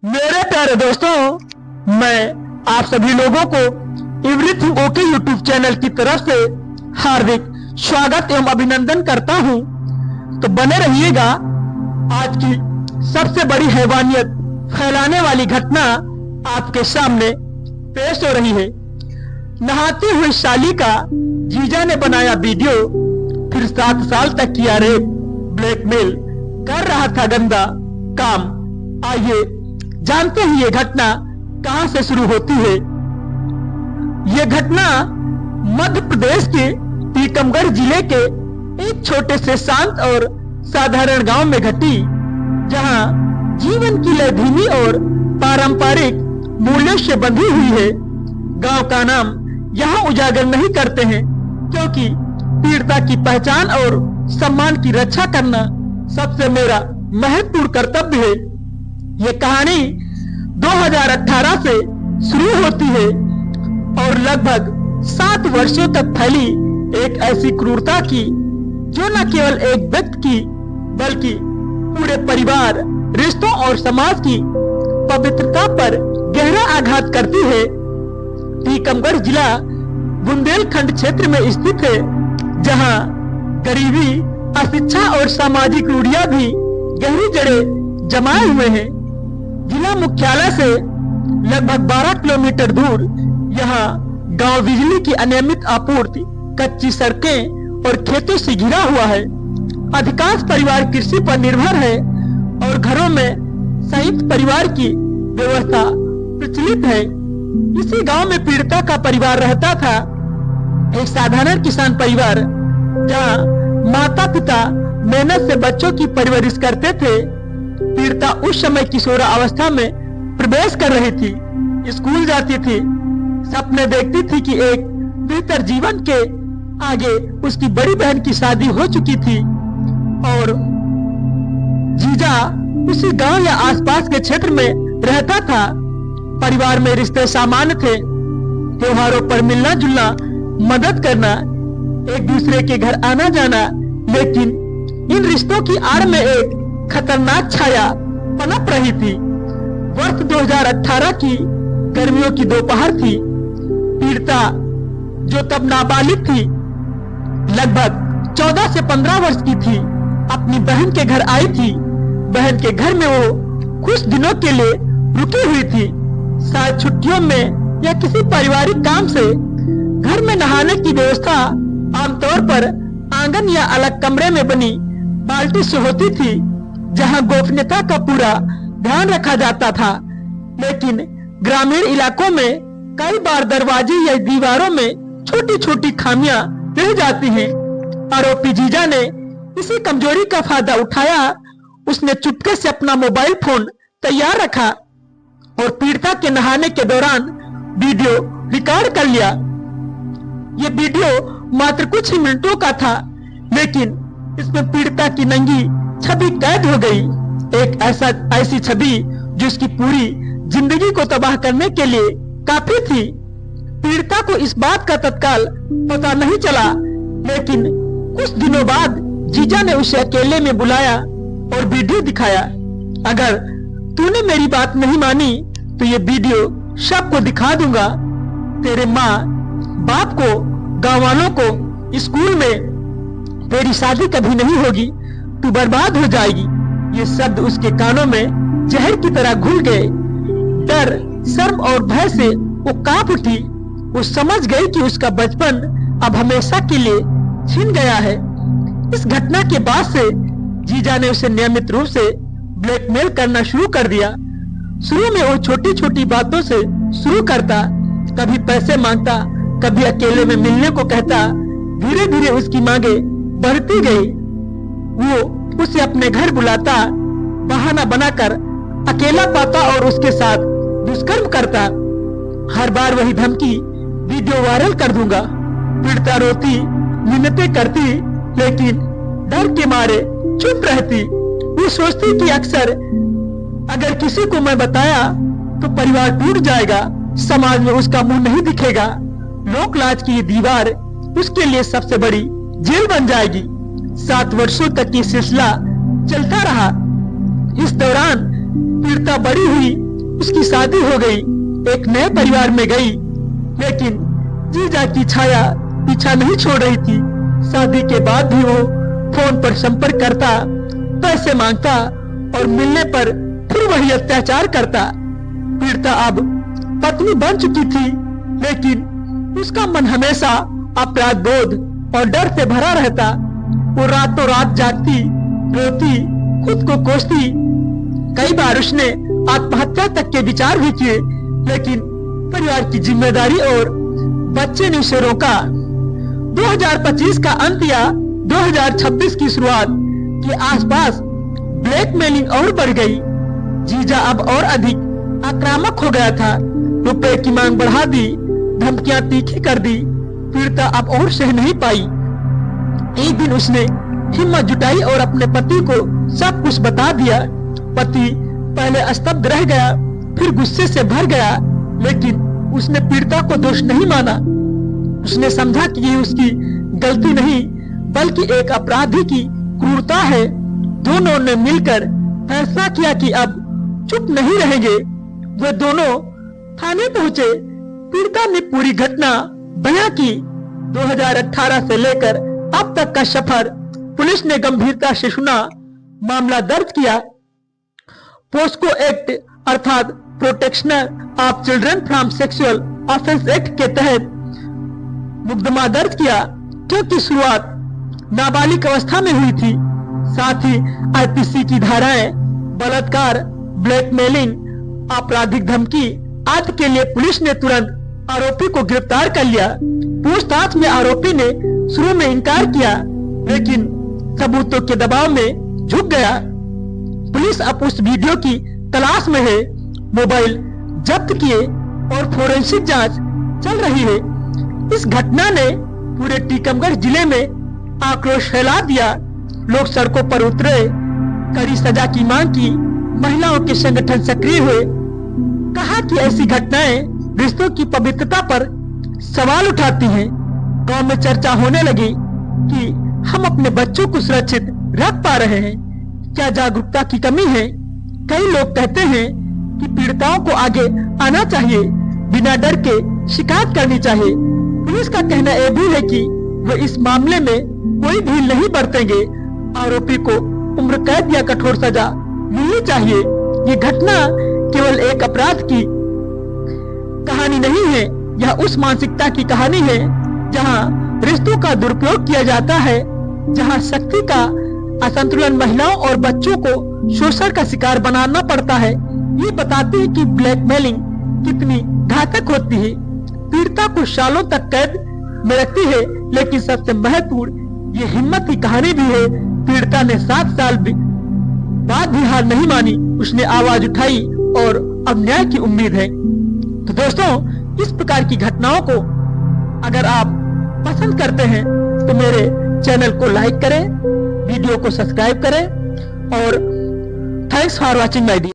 मेरे प्यारे दोस्तों, मैं आप सभी लोगों को एवरीथिंग ओके यूट्यूब चैनल की तरफ से हार्दिक स्वागत एवं अभिनंदन करता हूं। तो बने रहिएगा। आज की सबसे बड़ी हैवानियत फैलाने वाली घटना आपके सामने पेश हो रही है। नहाती हुई साली का जीजा ने बनाया वीडियो, फिर 7 साल तक किया रेप, ब्लैकमेल कर रहा था गंदा काम। आइए जानते हैं ये घटना कहां से शुरू होती है। ये घटना मध्य प्रदेश के टीकमगढ़ जिले के एक छोटे से शांत और साधारण गांव में घटी, जहां जीवन की लय धीमी और पारंपरिक मूल्यों से बंधी हुई है। गांव का नाम यहां उजागर नहीं करते हैं, क्योंकि पीड़िता की पहचान और सम्मान की रक्षा करना सबसे मेरा महत्वपूर्ण कर्तव्य है। ये कहानी 2018 से शुरू होती है और लगभग 7 वर्षों तक फैली एक ऐसी क्रूरता की जो न केवल एक व्यक्ति की बल्कि पूरे परिवार, रिश्तों और समाज की पवित्रता पर गहरा आघात करती है। टीकमगढ़ जिला बुंदेलखंड क्षेत्र में स्थित है, जहां गरीबी, अशिक्षा और सामाजिक रूढ़ियां भी गहरी जड़ें जमाए हुए हैं। जिला मुख्यालय से लगभग 12 किलोमीटर दूर यहाँ गांव बिजली की अनियमित आपूर्ति, कच्ची सड़कें और खेतों से घिरा हुआ है। अधिकांश परिवार कृषि पर निर्भर है और घरों में संयुक्त परिवार की व्यवस्था प्रचलित है। इसी गांव में पीड़िता का परिवार रहता था, एक साधारण किसान परिवार, जहां माता पिता मेहनत से बच्चों की परवरिश करते थे। पीड़िता उस समय किशोरावस्था में प्रवेश कर रही थी, स्कूल जाती थी, सपने देखती थी कि एक बेहतर जीवन के आगे उसकी बड़ी बहन की शादी हो चुकी थी और जीजा उसी गांव या आसपास के क्षेत्र में रहता था। परिवार में रिश्ते सामान्य थे, त्योहारों पर मिलना जुलना, मदद करना, एक दूसरे के घर आना जाना, लेकिन इन रिश्तों की आड़ में एक खतरनाक छाया पनप रही थी। वर्ष 2018 की गर्मियों की दोपहर थी। पीड़िता, जो तब नाबालिग थी, लगभग 14 से 15 वर्ष की थी, अपनी बहन के घर आई थी। बहन के घर में वो कुछ दिनों के लिए रुकी हुई थी, शायद छुट्टियों में या किसी पारिवारिक काम से। घर में नहाने की व्यवस्था आमतौर पर आंगन या अलग कमरे में बनी बाल्टी से होती थी, जहां गोपनीयता का पूरा ध्यान रखा जाता था। लेकिन ग्रामीण इलाकों में कई बार दरवाजे या दीवारों में छोटी छोटी खामियां रह जाती हैं। आरोपी जीजा ने इसी कमजोरी का फायदा उठाया। उसने चुपके से अपना मोबाइल फोन तैयार रखा और पीड़िता के नहाने के दौरान वीडियो रिकॉर्ड कर लिया। ये वीडियो मात्र कुछ ही मिनटों का था, लेकिन इसमें पीड़िता की नंगी छवि कैद हो गई। एक ऐसी छवि जो उसकी पूरी जिंदगी को तबाह करने के लिए काफी थी। पीड़िता को इस बात का तत्काल पता नहीं चला, लेकिन कुछ दिनों बाद जीजा ने उसे अकेले में बुलाया और वीडियो दिखाया। अगर तूने मेरी बात नहीं मानी तो ये वीडियो सबको दिखा दूंगा। तेरे माँ बाप को, गाँव वालों को, स्कूल में तेरी शादी कभी नहीं होगी, तू बर्बाद हो जाएगी। ये शब्द उसके कानों में जहर की तरह घुल गए। डर, शर्म और भय से वो कांप उठी। वो समझ गई कि उसका बचपन अब हमेशा के लिए छिन गया है। इस घटना के बाद से जीजा ने उसे नियमित रूप से ब्लैकमेल करना शुरू कर दिया। शुरू में वो छोटी छोटी बातों से शुरू करता, कभी पैसे मांगता, कभी अकेले में मिलने को कहता। धीरे धीरे उसकी मांगे बढ़ती गई। वो उसे अपने घर बुलाता, बहाना बनाकर अकेला पाता और उसके साथ दुष्कर्म करता। हर बार वही धमकी, वीडियो वायरल कर दूंगा। पीड़िता रोती, मिन्नतें करती, लेकिन डर के मारे चुप रहती। वो सोचती कि अक्सर अगर किसी को मैं बताया तो परिवार टूट जाएगा, समाज में उसका मुंह नहीं दिखेगा, लोक लाज की ये दीवार उसके लिए सबसे बड़ी जेल बन जाएगी। 7 वर्षों तक ये सिलसिला चलता रहा। इस दौरान पीड़िता बड़ी हुई, उसकी शादी हो गई, एक नए परिवार में गई, लेकिन जीजा की छाया पीछा नहीं छोड़ रही थी। शादी के बाद भी वो फोन पर संपर्क करता, पैसे मांगता और मिलने पर फिर वही अत्याचार करता। पीड़िता अब पत्नी बन चुकी थी, लेकिन उसका मन हमेशा अपराध बोध और डर से भरा रहता। वो रातों रात जागती, रोती, खुद को कोसती। कई बार उसने आत्महत्या तक के विचार भी किए, लेकिन परिवार की जिम्मेदारी और बच्चे ने उसे रोका। 2025 का अंत या 2026 की शुरुआत के आसपास ब्लैकमेलिंग और बढ़ गई। जीजा अब और अधिक आक्रामक हो गया था, रुपए की मांग बढ़ा दी, धमकियां तीखी कर दी। पीड़िता अब और सह नहीं पाई। एक दिन उसने हिम्मत जुटाई और अपने पति को सब कुछ बता दिया। पति पहले स्तब्ध रह गया, फिर गुस्से से भर गया, लेकिन उसने पीड़िता को दोष नहीं माना। उसने समझा कि ये उसकी गलती नहीं, बल्कि एक अपराधी की क्रूरता है। दोनों ने मिलकर फैसला किया कि अब चुप नहीं रहेंगे। वे दोनों थाने पहुंचे। पीड़िता ने पूरी घटना बयां की। 2018 से लेकर अब तक का सफर पुलिस ने गंभीरता से सुना, मामला दर्ज किया। पोस्को एक्ट अर्थात protection of children from sexual offence act के तहत मुकदमा दर्ज किया, क्योंकि शुरुआत नाबालिग अवस्था में हुई थी। साथ ही आईपीसी की धाराएं बलात्कार, ब्लैकमेलिंग, आपराधिक धमकी आदि के लिए पुलिस ने तुरंत आरोपी को गिरफ्तार कर लिया। पूछताछ में आरोपी ने शुरू में इनकार किया, लेकिन सबूतों के दबाव में झुक गया। पुलिस अब उस वीडियो की तलाश में है। मोबाइल जब्त किए और फोरेंसिक जांच चल रही है। इस घटना ने पूरे टीकमगढ़ जिले में आक्रोश फैला दिया। लोग सड़कों पर उतरे, कड़ी सजा की मांग की। महिलाओं के संगठन सक्रिय हुए। कहा कि ऐसी घटनाएं रिश्तों की पवित्रता पर सवाल उठाती हैं। गांव में चर्चा होने लगी कि हम अपने बच्चों को सुरक्षित रख पा रहे हैं, क्या जागरूकता की कमी है। कई लोग कहते हैं कि पीड़िताओं को आगे आना चाहिए, बिना डर के शिकायत करनी चाहिए। पुलिस का कहना यह भी है कि वे इस मामले में कोई ढील नहीं बरतेंगे। आरोपी को उम्र कैद या कठोर सजा मिलनी चाहिए। ये घटना केवल एक अपराध की कहानी नहीं है, यह उस मानसिकता की कहानी है जहां रिश्तों का दुरुपयोग किया जाता है, जहां शक्ति का असंतुलन महिलाओं और बच्चों को शोषण का शिकार बनाना पड़ता है। ये बताती है कि ब्लैकमेलिंग कितनी घातक होती है। पीड़िता को सालों तक कैद में रखती है, लेकिन सबसे महत्वपूर्ण ये हिम्मत की कहानी भी है। पीड़िता ने 7 साल बाद भी हार नहीं मानी। उसने आवाज उठाई और अब न्याय की उम्मीद है। तो दोस्तों, इस प्रकार की घटनाओं को अगर आप पसंद करते हैं तो मेरे चैनल को लाइक करें, वीडियो को सब्सक्राइब करें और thanks for watching my video.